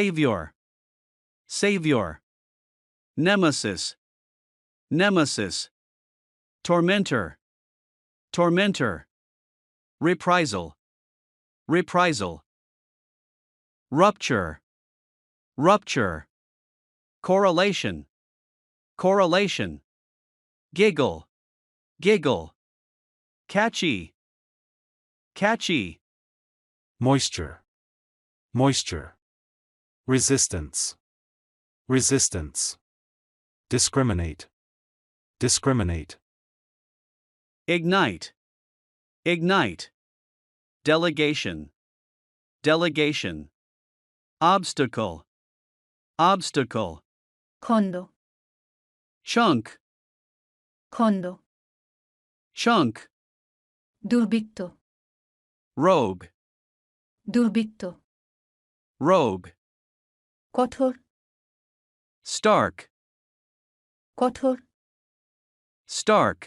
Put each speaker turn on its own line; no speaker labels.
Savior. Savior. Nemesis. Nemesis. Tormentor. Tormentor. Reprisal. Reprisal. Rupture. Rupture. Correlation. Correlation. Giggle. Giggle. Catchy. Catchy.
Moisture. Moisture. Resistance. Resistance. Discriminate. Discriminate.
Ignite. Ignite. Delegation. Delegation. Obstacle. Obstacle.
খণ্ড
Chunk.
খণ্ড
Chunk.
দুর্বৃত্ত
Rogue.
দুর্বৃত্ত
Rogue.
কঠোর
Stark.
কঠোর
Stark.